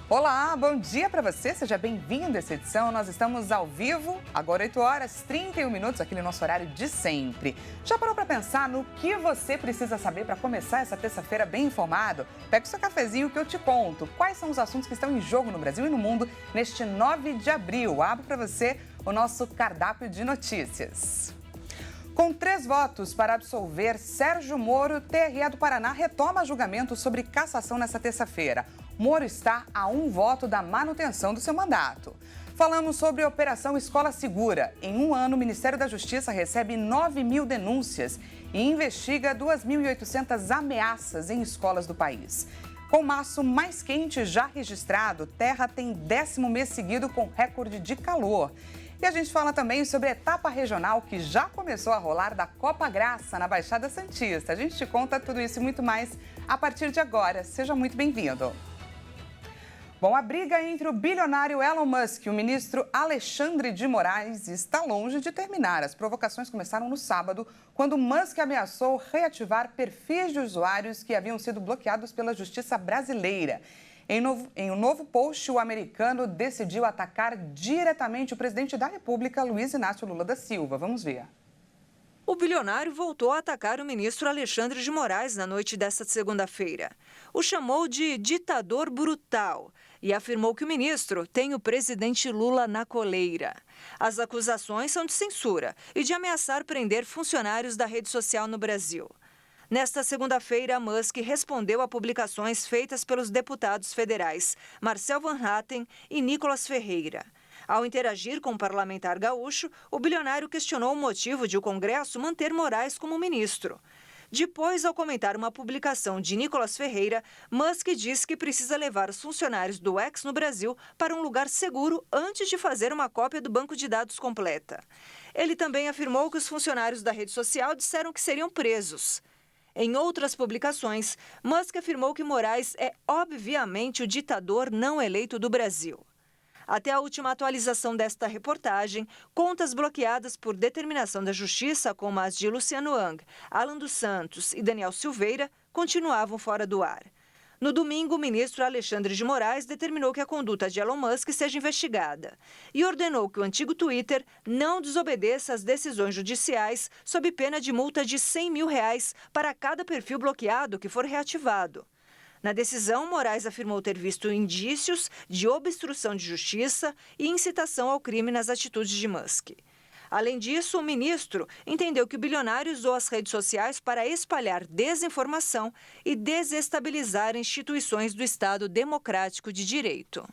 Olá, bom dia para você, seja bem-vindo a essa edição. Nós estamos ao vivo, agora 8 horas 31 minutos, aqui no nosso horário de sempre. Já parou para pensar no que você precisa saber para começar essa terça-feira bem informado? Pega o seu cafezinho que eu te conto quais são os assuntos que estão em jogo no Brasil e no mundo neste 9 de abril. Abro para você o nosso cardápio de notícias. Com 3 votos para absolver Sérgio Moro, TRE do Paraná retoma julgamento sobre cassação nesta terça-feira. Moro está a 1 voto da manutenção do seu mandato. Falamos sobre a Operação Escola Segura. Em 1 ano, o Ministério da Justiça recebe 9.000 denúncias e investiga 2.800 ameaças em escolas do país. Com o março mais quente já registrado, Terra tem 10º mês seguido com recorde de calor. E a gente fala também sobre a etapa regional que já começou a rolar da Copa Graça na Baixada Santista. A gente te conta tudo isso e muito mais a partir de agora. Seja muito bem-vindo. Bom, a briga entre o bilionário Elon Musk e o ministro Alexandre de Moraes está longe de terminar. As provocações começaram no sábado, quando Musk ameaçou reativar perfis de usuários que haviam sido bloqueados pela Justiça brasileira. Em um novo post, o americano decidiu atacar diretamente o presidente da República, Luiz Inácio Lula da Silva. Vamos ver. O bilionário voltou a atacar o ministro Alexandre de Moraes na noite desta segunda-feira. O chamou de ditador brutal e afirmou que o ministro tem o presidente Lula na coleira. As acusações são de censura e de ameaçar prender funcionários da rede social no Brasil. Nesta segunda-feira, Musk respondeu a publicações feitas pelos deputados federais Marcel Van Hatten e Nicolas Ferreira. Ao interagir com o parlamentar gaúcho, o bilionário questionou o motivo de o Congresso manter Moraes como ministro. Depois, ao comentar uma publicação de Nicolas Ferreira, Musk disse que precisa levar os funcionários do X no Brasil para um lugar seguro antes de fazer uma cópia do banco de dados completa. Ele também afirmou que os funcionários da rede social disseram que seriam presos. Em outras publicações, Musk afirmou que Moraes é obviamente o ditador não eleito do Brasil. Até a última atualização desta reportagem, contas bloqueadas por determinação da Justiça, como as de Luciano Hang, Alan dos Santos e Daniel Silveira, continuavam fora do ar. No domingo, o ministro Alexandre de Moraes determinou que a conduta de Elon Musk seja investigada e ordenou que o antigo Twitter não desobedeça às decisões judiciais sob pena de multa de R$100 mil para cada perfil bloqueado que for reativado. Na decisão, Moraes afirmou ter visto indícios de obstrução de justiça e incitação ao crime nas atitudes de Musk. Além disso, o ministro entendeu que o bilionário usou as redes sociais para espalhar desinformação e desestabilizar instituições do Estado Democrático de Direito.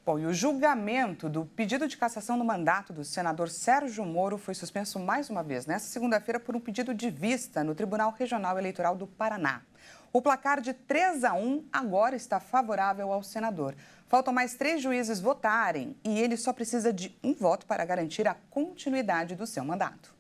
Bom, e o julgamento do pedido de cassação do mandato do senador Sérgio Moro foi suspenso mais uma vez, nesta segunda-feira, por um pedido de vista no Tribunal Regional Eleitoral do Paraná. O placar de 3-1 agora está favorável ao senador. Faltam mais 3 juízes votarem e ele só precisa de 1 voto para garantir a continuidade do seu mandato.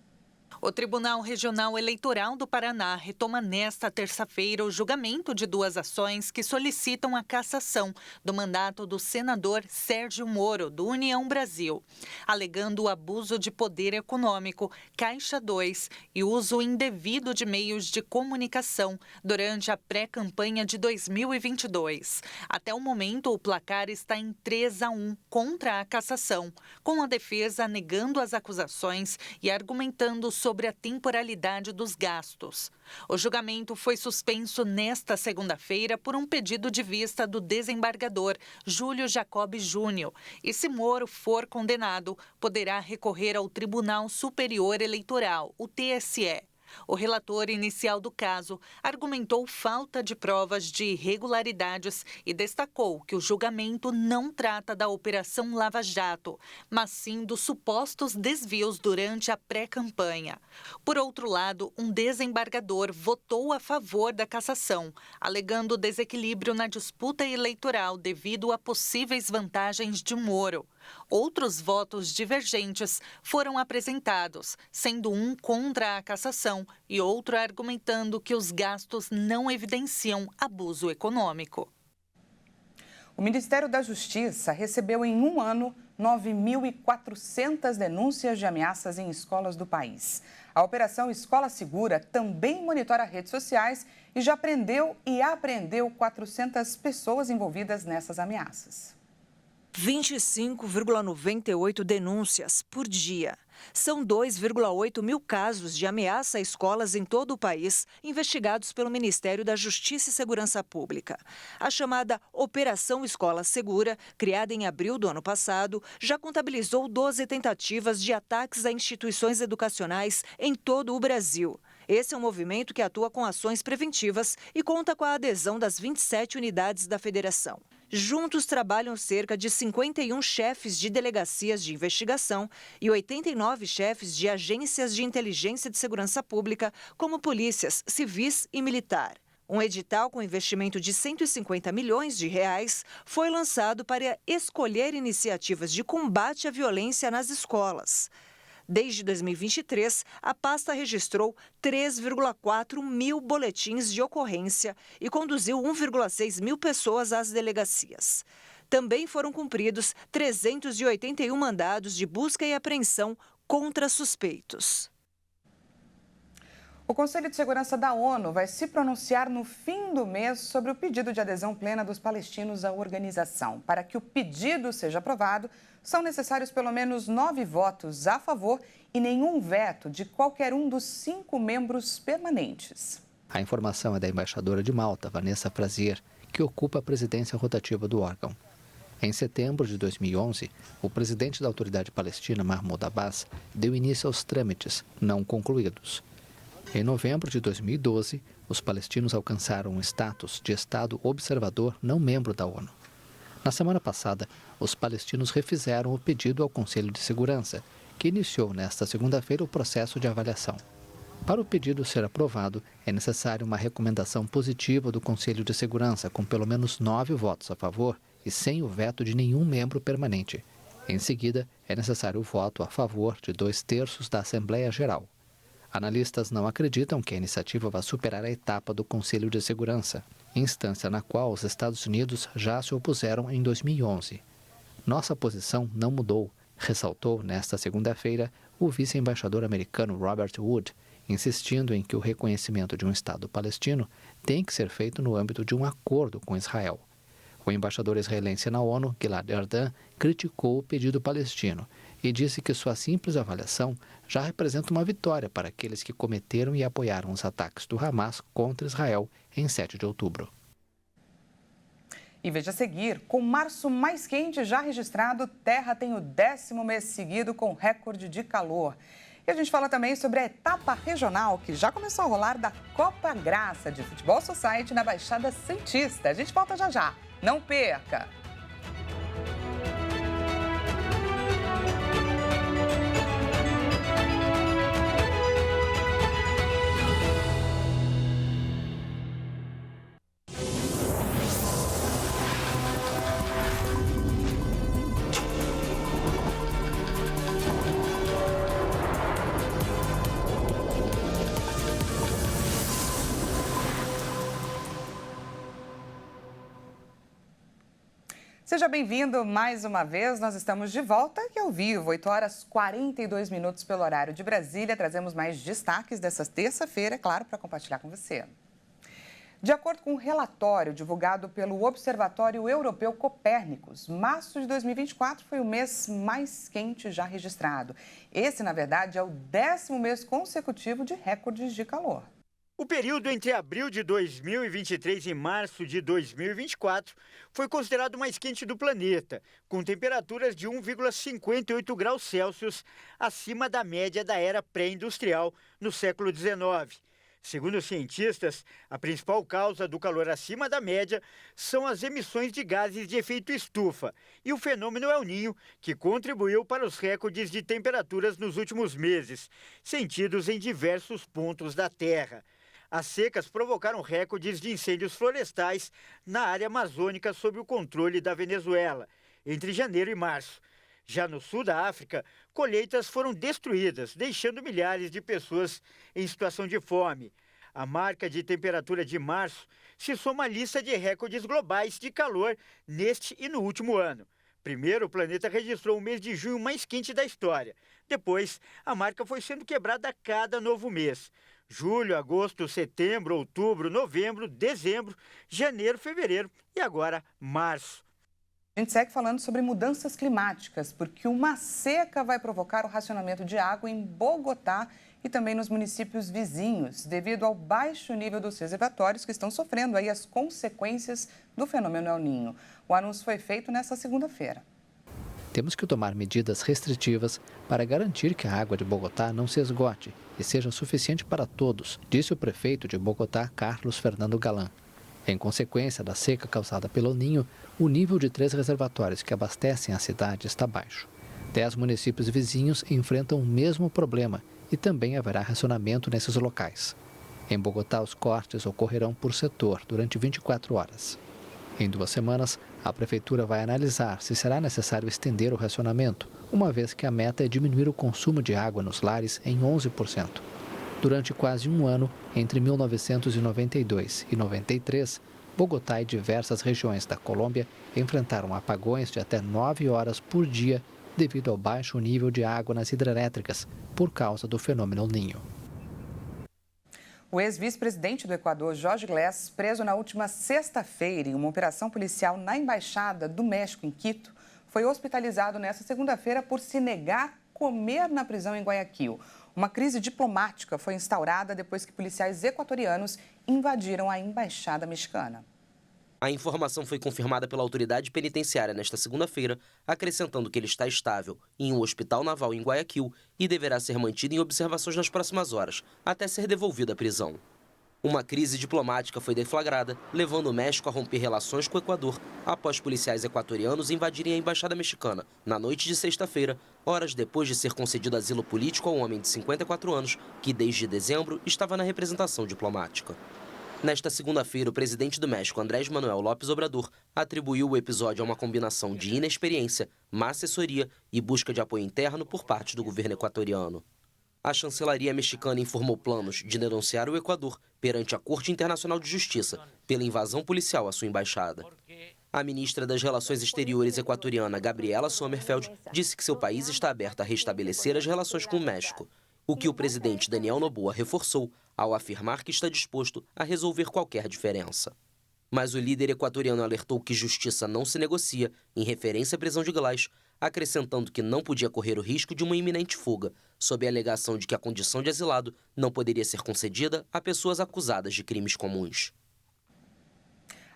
O Tribunal Regional Eleitoral do Paraná retoma nesta terça-feira o julgamento de 2 ações que solicitam a cassação do mandato do senador Sérgio Moro, do União Brasil, alegando o abuso de poder econômico, Caixa 2 e uso indevido de meios de comunicação durante a pré-campanha de 2022. Até o momento, o placar está em 3-1 contra a cassação, com a defesa negando as acusações e argumentando sobre a temporalidade dos gastos. O julgamento foi suspenso nesta segunda-feira por um pedido de vista do desembargador Júlio Jacob Júnior. E se Moro for condenado, poderá recorrer ao Tribunal Superior Eleitoral, o TSE. O relator inicial do caso argumentou falta de provas de irregularidades e destacou que o julgamento não trata da Operação Lava Jato, mas sim dos supostos desvios durante a pré-campanha. Por outro lado, um desembargador votou a favor da cassação, alegando desequilíbrio na disputa eleitoral devido a possíveis vantagens de Moro. Outros votos divergentes foram apresentados, sendo um contra a cassação e outro argumentando que os gastos não evidenciam abuso econômico. O Ministério da Justiça recebeu em 1 ano 9.400 denúncias de ameaças em escolas do país. A Operação Escola Segura também monitora redes sociais e já prendeu e apreendeu 400 pessoas envolvidas nessas ameaças. 25,98 denúncias por dia. São 2,8 mil casos de ameaça a escolas em todo o país, investigados pelo Ministério da Justiça e Segurança Pública. A chamada Operação Escola Segura, criada em abril do ano passado, já contabilizou 12 tentativas de ataques a instituições educacionais em todo o Brasil. Esse é um movimento que atua com ações preventivas e conta com a adesão das 27 unidades da federação. Juntos trabalham cerca de 51 chefes de delegacias de investigação e 89 chefes de agências de inteligência de segurança pública, como polícias civis e militar. Um edital com investimento de 150 milhões de reais foi lançado para escolher iniciativas de combate à violência nas escolas. Desde 2023, a pasta registrou 3,4 mil boletins de ocorrência e conduziu 1,6 mil pessoas às delegacias. Também foram cumpridos 381 mandados de busca e apreensão contra suspeitos. O Conselho de Segurança da ONU vai se pronunciar no fim do mês sobre o pedido de adesão plena dos palestinos à organização. Para que o pedido seja aprovado, são necessários pelo menos 9 votos a favor e nenhum veto de qualquer um dos 5 membros permanentes. A informação é da embaixadora de Malta, Vanessa Frazier, que ocupa a presidência rotativa do órgão. Em setembro de 2011, o presidente da Autoridade Palestina, Mahmoud Abbas, deu início aos trâmites não concluídos. Em novembro de 2012, os palestinos alcançaram um status de Estado observador não membro da ONU. Na semana passada, os palestinos refizeram o pedido ao Conselho de Segurança, que iniciou nesta segunda-feira o processo de avaliação. Para o pedido ser aprovado, é necessária uma recomendação positiva do Conselho de Segurança, com pelo menos 9 votos a favor e sem o veto de nenhum membro permanente. Em seguida, é necessário o voto a favor de 2/3 da Assembleia Geral. Analistas não acreditam que a iniciativa vá superar a etapa do Conselho de Segurança, instância na qual os Estados Unidos já se opuseram em 2011. Nossa posição não mudou, ressaltou nesta segunda-feira o vice-embaixador americano Robert Wood, insistindo em que o reconhecimento de um Estado palestino tem que ser feito no âmbito de um acordo com Israel. O embaixador israelense na ONU, Gilad Erdan, criticou o pedido palestino e disse que sua simples avaliação já representa uma vitória para aqueles que cometeram e apoiaram os ataques do Hamas contra Israel em 7 de outubro. E veja a seguir, com março mais quente já registrado, Terra tem o 10º mês seguido com recorde de calor. E a gente fala também sobre a etapa regional que já começou a rolar da Copa Graça de Futebol Society na Baixada Santista. A gente volta já já. Não perca! Seja bem-vindo mais uma vez, nós estamos de volta e ao vivo, 8h42 pelo horário de Brasília. Trazemos mais destaques dessa terça-feira, claro, para compartilhar com você. De acordo com um relatório divulgado pelo Observatório Europeu Copérnicos, março de 2024 foi o mês mais quente já registrado. Esse, na verdade, é o 10º mês consecutivo de recordes de calor. O período entre abril de 2023 e março de 2024 foi considerado o mais quente do planeta, com temperaturas de 1,58 graus Celsius acima da média da era pré-industrial no século XIX. Segundo os cientistas, a principal causa do calor acima da média são as emissões de gases de efeito estufa e o fenômeno El Niño, que contribuiu para os recordes de temperaturas nos últimos meses, sentidos em diversos pontos da Terra. As secas provocaram recordes de incêndios florestais na área amazônica sob o controle da Venezuela, entre janeiro e março. Já no sul da África, colheitas foram destruídas, deixando milhares de pessoas em situação de fome. A marca de temperatura de março se soma à lista de recordes globais de calor neste e no último ano. Primeiro, o planeta registrou o mês de junho mais quente da história. Depois, a marca foi sendo quebrada a cada novo mês. Julho, agosto, setembro, outubro, novembro, dezembro, janeiro, fevereiro e agora março. A gente segue falando sobre mudanças climáticas, porque uma seca vai provocar o racionamento de água em Bogotá e também nos municípios vizinhos, devido ao baixo nível dos reservatórios que estão sofrendo aí as consequências do fenômeno El Niño. O anúncio foi feito nesta segunda-feira. Temos que tomar medidas restritivas para garantir que a água de Bogotá não se esgote e seja suficiente para todos, disse o prefeito de Bogotá, Carlos Fernando Galán. Em consequência da seca causada pelo El Niño, o nível de 3 reservatórios que abastecem a cidade está baixo. 10 municípios vizinhos enfrentam o mesmo problema e também haverá racionamento nesses locais. Em Bogotá, os cortes ocorrerão por setor durante 24 horas. Em 2 semanas, a Prefeitura vai analisar se será necessário estender o racionamento, uma vez que a meta é diminuir o consumo de água nos lares em 11%. Durante quase um ano, entre 1992 e 93, Bogotá e diversas regiões da Colômbia enfrentaram apagões de até 9 horas por dia devido ao baixo nível de água nas hidrelétricas, por causa do fenômeno El Niño. O ex-vice-presidente do Equador, Jorge Glass, preso na última sexta-feira em uma operação policial na Embaixada do México, em Quito, foi hospitalizado nesta segunda-feira por se negar a comer na prisão em Guayaquil. Uma crise diplomática foi instaurada depois que policiais equatorianos invadiram a Embaixada mexicana. A informação foi confirmada pela autoridade penitenciária nesta segunda-feira, acrescentando que ele está estável em um hospital naval em Guayaquil e deverá ser mantido em observações nas próximas horas, até ser devolvido à prisão. Uma crise diplomática foi deflagrada, levando o México a romper relações com o Equador após policiais equatorianos invadirem a embaixada mexicana na noite de sexta-feira, horas depois de ser concedido asilo político a um homem de 54 anos que, desde dezembro, estava na representação diplomática. Nesta segunda-feira, o presidente do México, Andrés Manuel López Obrador, atribuiu o episódio a uma combinação de inexperiência, má assessoria e busca de apoio interno por parte do governo equatoriano. A chancelaria mexicana informou planos de denunciar o Equador perante a Corte Internacional de Justiça pela invasão policial à sua embaixada. A ministra das Relações Exteriores equatoriana, Gabriela Sommerfeld, disse que seu país está aberto a restabelecer as relações com o México, o que o presidente Daniel Noboa reforçou ao afirmar que está disposto a resolver qualquer diferença. Mas o líder equatoriano alertou que justiça não se negocia, em referência à prisão de Glass, acrescentando que não podia correr o risco de uma iminente fuga, sob a alegação de que a condição de asilado não poderia ser concedida a pessoas acusadas de crimes comuns.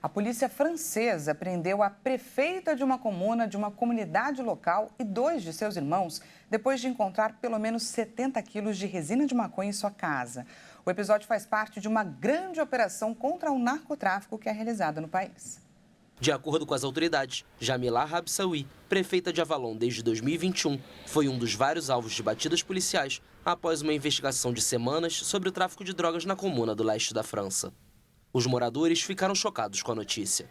A polícia francesa prendeu a prefeita de uma comuna de uma comunidade local e 2 de seus irmãos, depois de encontrar pelo menos 70 quilos de resina de maconha em sua casa. O episódio faz parte de uma grande operação contra o narcotráfico que é realizada no país. De acordo com as autoridades, Jamila Rabsaoui, prefeita de Avalon desde 2021, foi um dos vários alvos de batidas policiais após uma investigação de semanas sobre o tráfico de drogas na comuna do leste da França. Os moradores ficaram chocados com a notícia.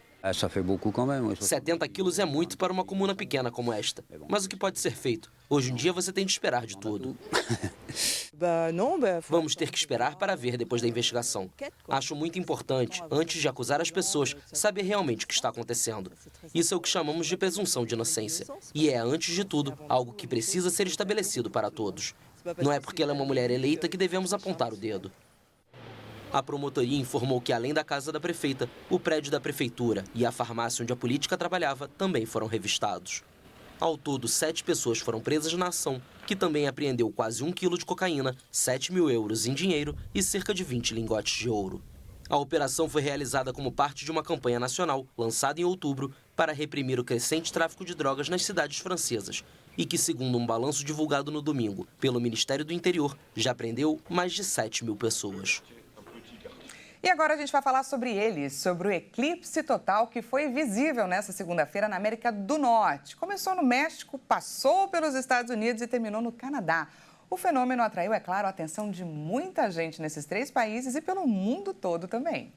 70 quilos é muito para uma comuna pequena como esta. Mas o que pode ser feito? Hoje em dia você tem de esperar de tudo. Vamos ter que esperar para ver depois da investigação. Acho muito importante, antes de acusar as pessoas, saber realmente o que está acontecendo. Isso é o que chamamos de presunção de inocência. E é, antes de tudo, algo que precisa ser estabelecido para todos. Não é porque ela é uma mulher eleita que devemos apontar o dedo. A promotoria informou que, além da casa da prefeita, o prédio da prefeitura e a farmácia onde a política trabalhava também foram revistados. Ao todo, 7 pessoas foram presas na ação, que também apreendeu quase 1 quilo de cocaína, 7 mil euros em dinheiro e cerca de 20 lingotes de ouro. A operação foi realizada como parte de uma campanha nacional, lançada em outubro, para reprimir o crescente tráfico de drogas nas cidades francesas, e que, segundo um balanço divulgado no domingo pelo Ministério do Interior, já prendeu mais de 7 mil pessoas. E agora a gente vai falar sobre ele, sobre o eclipse total que foi visível nesta segunda-feira na América do Norte. Começou no México, passou pelos Estados Unidos e terminou no Canadá. O fenômeno atraiu, é claro, a atenção de muita gente nesses 3 países e pelo mundo todo também.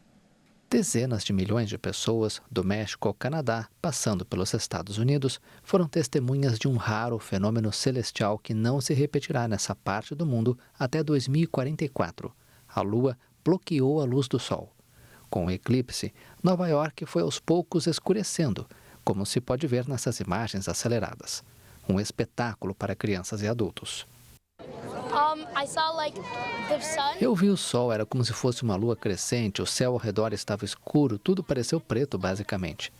Dezenas de milhões de pessoas, do México ao Canadá, passando pelos Estados Unidos, foram testemunhas de um raro fenômeno celestial que não se repetirá nessa parte do mundo até 2044. A Lua bloqueou a luz do Sol. Com o eclipse, Nova York foi aos poucos escurecendo, como se pode ver nessas imagens aceleradas. Um espetáculo para crianças e adultos. Eu vi o sol, era como se fosse uma lua crescente, o céu ao redor estava escuro, tudo pareceu preto, basicamente.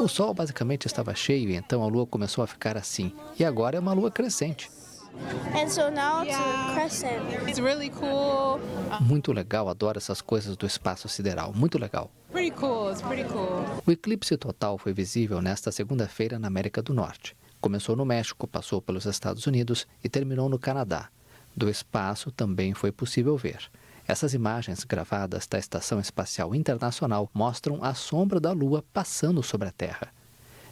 O sol basicamente estava cheio e então a lua começou a ficar assim. E agora é uma lua crescente. Muito legal, adoro essas coisas do espaço sideral, muito legal. O eclipse total foi visível nesta segunda-feira na América do Norte. Começou no México, passou pelos Estados Unidos e terminou no Canadá. Do espaço também foi possível ver. Essas imagens gravadas da Estação Espacial Internacional mostram a sombra da Lua passando sobre a Terra.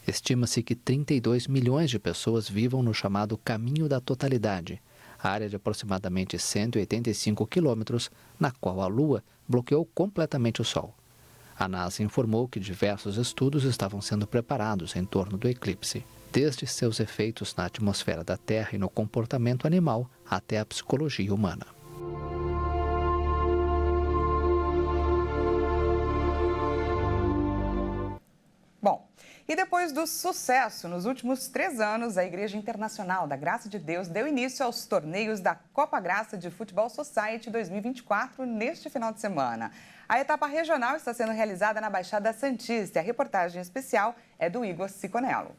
Estima-se que 32 milhões de pessoas vivam no chamado Caminho da Totalidade, área de aproximadamente 185 quilômetros, na qual a Lua bloqueou completamente o Sol. A NASA informou que diversos estudos estavam sendo preparados em torno do eclipse, desde seus efeitos na atmosfera da Terra e no comportamento animal até a psicologia humana. Bom, e depois do sucesso nos últimos 3 anos, a Igreja Internacional da Graça de Deus deu início aos torneios da Copa Graça de Futebol Society 2024 neste final de semana. A etapa regional está sendo realizada na Baixada Santista e a reportagem especial é do Igor Ciconello.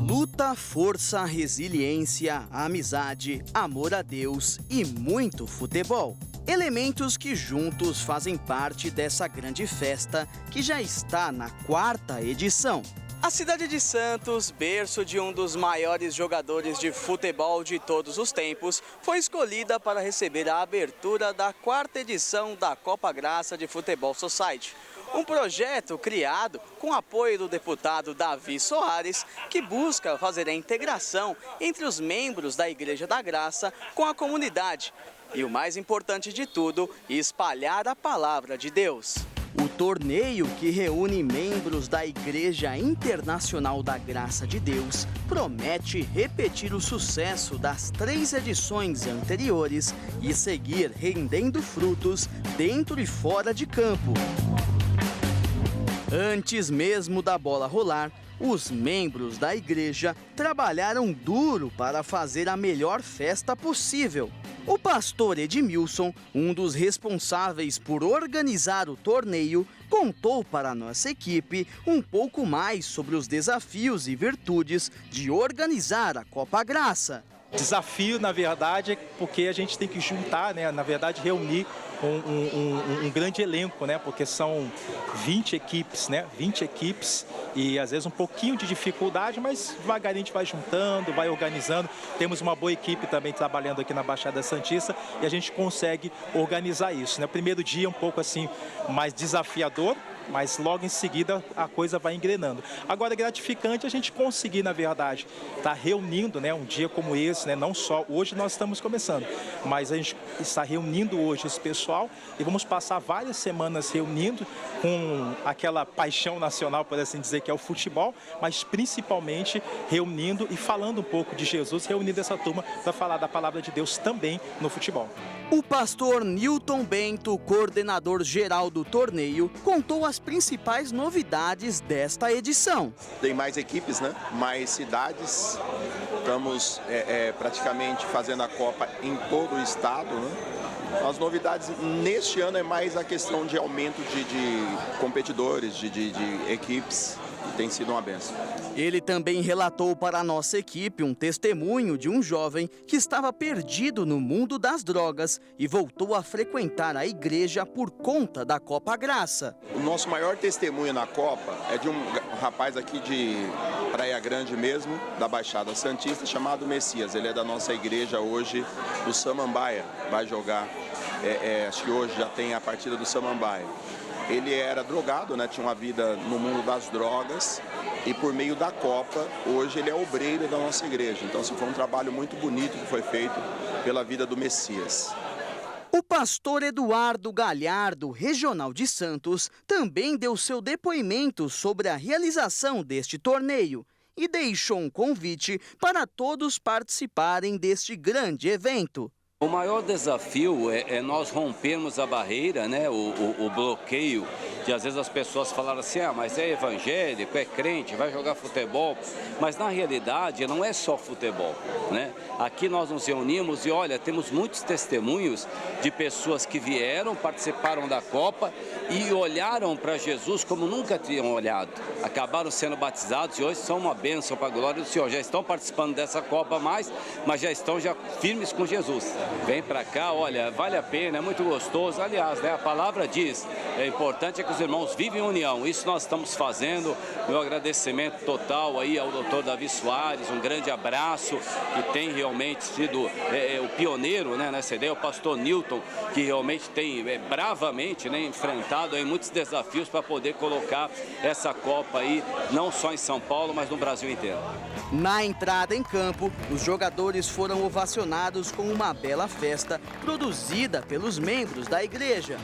Luta, força, resiliência, amizade, amor a Deus e muito futebol. Elementos que juntos fazem parte dessa grande festa que já está na 4ª edição. A cidade de Santos, berço de um dos maiores jogadores de futebol de todos os tempos, foi escolhida para receber a abertura da 4ª edição da Copa Graça de Futebol Society. Um projeto criado com apoio do deputado Davi Soares, que busca fazer a integração entre os membros da Igreja da Graça com a comunidade. E o mais importante de tudo, espalhar a palavra de Deus. O torneio, que reúne membros da Igreja Internacional da Graça de Deus, promete repetir o sucesso das 3 edições anteriores e seguir rendendo frutos dentro e fora de campo. Antes mesmo da bola rolar, os membros da igreja trabalharam duro para fazer a melhor festa possível. O pastor Edmilson, um dos responsáveis por organizar o torneio, contou para a nossa equipe um pouco mais sobre os desafios e virtudes de organizar a Copa Graça. Desafio, na verdade, é porque a gente tem que juntar, né? Na verdade, reunir um grande elenco, né? Porque são 20 equipes, né? 20 equipes e às vezes um pouquinho de dificuldade, mas devagarinho a gente vai juntando, vai organizando. Temos uma boa equipe também trabalhando aqui na Baixada Santista e a gente consegue organizar isso, né? O primeiro dia é um pouco assim mais desafiador, mas logo em seguida a coisa vai engrenando. Agora é gratificante a gente conseguir, na verdade, estar reunindo, né, um dia como esse, né, não só hoje nós estamos começando, mas a gente está reunindo hoje esse pessoal e vamos passar várias semanas reunindo com aquela paixão nacional, por assim dizer, que é o futebol, mas principalmente reunindo e falando um pouco de Jesus, reunindo essa turma para falar da palavra de Deus também no futebol. O pastor Newton Bento, coordenador geral do torneio, contou as principais novidades desta edição. Tem mais equipes, né? Mais cidades. Estamos praticamente fazendo a Copa em todo o estado, né? As novidades neste ano é mais a questão de aumento de competidores, de equipes. Tem sido uma benção. Ele também relatou para a nossa equipe um testemunho de um jovem que estava perdido no mundo das drogas e voltou a frequentar a igreja por conta da Copa Graça. O nosso maior testemunho na Copa é de um rapaz aqui de Praia Grande mesmo, da Baixada Santista, chamado Messias. Ele é da nossa igreja hoje, do Samambaia. Vai jogar, acho que hoje já tem a partida do Samambaia. Ele era drogado, né? Tinha uma vida no mundo das drogas e por meio da Copa, hoje ele é obreiro da nossa igreja. Então, foi um trabalho muito bonito que foi feito pela vida do Messias. O pastor Eduardo Galhardo, regional de Santos, também deu seu depoimento sobre a realização deste torneio e deixou um convite para todos participarem deste grande evento. O maior desafio é nós rompermos a barreira, né? O bloqueio, que às vezes as pessoas falaram assim, mas é evangélico, é crente, vai jogar futebol. Mas na realidade não é só futebol, né? Aqui nós nos reunimos e olha, temos muitos testemunhos de pessoas que vieram, participaram da Copa e olharam para Jesus como nunca tinham olhado. Acabaram sendo batizados e hoje são uma bênção para a glória do Senhor. Já estão participando dessa Copa mas já estão firmes com Jesus. Vem para cá, olha, vale a pena, é muito gostoso. Aliás, né, a palavra diz, é importante que os irmãos vivem em união. Isso nós estamos fazendo. Meu agradecimento total aí ao doutor Davi Soares, um grande abraço, que tem realmente sido o pioneiro, né, nessa ideia, o pastor Newton, que realmente tem bravamente, né, enfrentado aí muitos desafios para poder colocar essa Copa aí, não só em São Paulo, mas no Brasil inteiro. Na entrada em campo, os jogadores foram ovacionados com uma bela festa produzida pelos membros da igreja.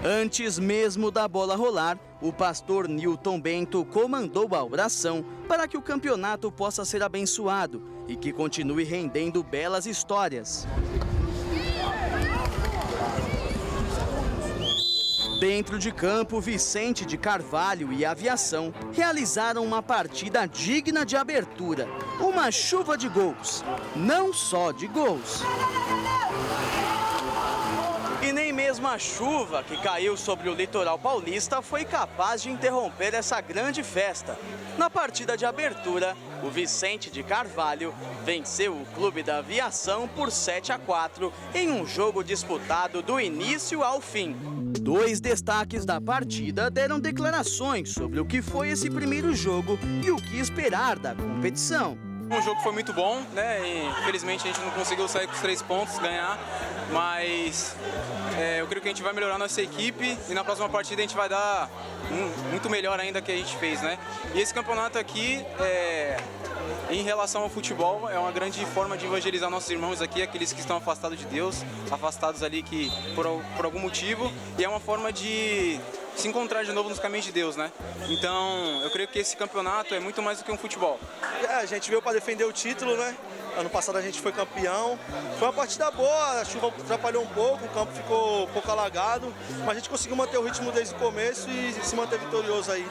Antes mesmo da bola rolar, o pastor Newton Bento comandou a oração para que o campeonato possa ser abençoado e que continue rendendo belas histórias. Dentro de campo, Vicente de Carvalho e Aviação realizaram uma partida digna de abertura. Uma chuva de gols, não só de gols. E nem mesmo a chuva que caiu sobre o litoral paulista foi capaz de interromper essa grande festa. Na partida de abertura, o Vicente de Carvalho venceu o Clube da Aviação por 7-4 em um jogo disputado do início ao fim. Dois destaques da partida deram declarações sobre o que foi esse primeiro jogo e o que esperar da competição. O jogo foi muito bom, né? E, infelizmente a gente não conseguiu sair com os 3 pontos, ganhar, mas eu creio que a gente vai melhorar nossa equipe e na próxima partida a gente vai dar muito melhor ainda que a gente fez, né? E esse campeonato aqui, em relação ao futebol, é uma grande forma de evangelizar nossos irmãos aqui, aqueles que estão afastados de Deus, afastados ali que por algum motivo, e é uma forma de se encontrar de novo nos caminhos de Deus, né? Então, eu creio que esse campeonato é muito mais do que um futebol. A gente veio para defender o título, né? Ano passado a gente foi campeão. Foi uma partida boa, a chuva atrapalhou um pouco, o campo ficou um pouco alagado, mas a gente conseguiu manter o ritmo desde o começo e se manter vitorioso aí.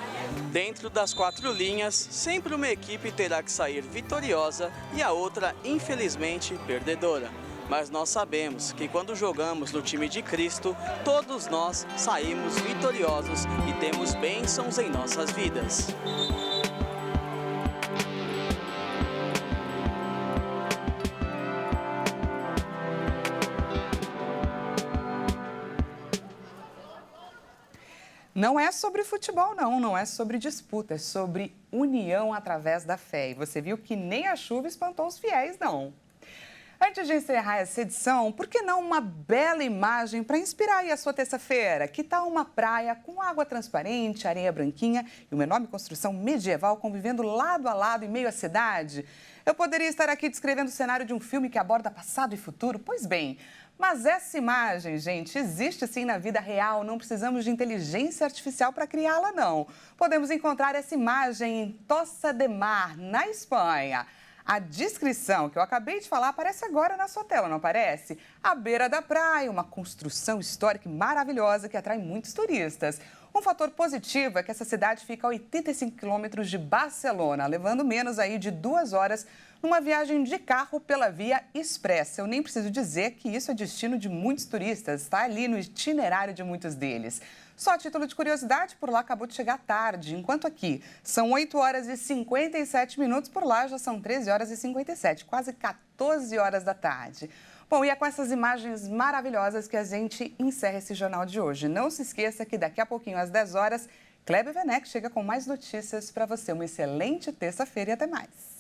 Dentro das 4 linhas, sempre uma equipe terá que sair vitoriosa e a outra, infelizmente, perdedora. Mas nós sabemos que quando jogamos no time de Cristo, todos nós saímos vitoriosos e temos bênçãos em nossas vidas. Não é sobre futebol, não é sobre disputa, é sobre união através da fé. E você viu que nem a chuva espantou os fiéis, não. Antes de encerrar essa edição, por que não uma bela imagem para inspirar aí a sua terça-feira? Que tal uma praia com água transparente, areia branquinha e uma enorme construção medieval convivendo lado a lado em meio à cidade? Eu poderia estar aqui descrevendo o cenário de um filme que aborda passado e futuro? Pois bem, mas essa imagem, gente, existe sim na vida real, não precisamos de inteligência artificial para criá-la, não. Podemos encontrar essa imagem em Tossa de Mar, na Espanha. A descrição que eu acabei de falar aparece agora na sua tela, não aparece? À beira da praia, uma construção histórica maravilhosa que atrai muitos turistas. Um fator positivo é que essa cidade fica a 85 quilômetros de Barcelona, levando menos aí de 2 horas numa viagem de carro pela Via Expressa. Eu nem preciso dizer que isso é destino de muitos turistas, está ali no itinerário de muitos deles. Só a título de curiosidade, por lá acabou de chegar tarde, enquanto aqui são 8 horas e 57 minutos, por lá já são 13 horas e 57, quase 14 horas da tarde. Bom, e é com essas imagens maravilhosas que a gente encerra esse jornal de hoje. Não se esqueça que daqui a pouquinho, às 10 horas, Kleber Werneck chega com mais notícias para você. Uma excelente terça-feira e até mais.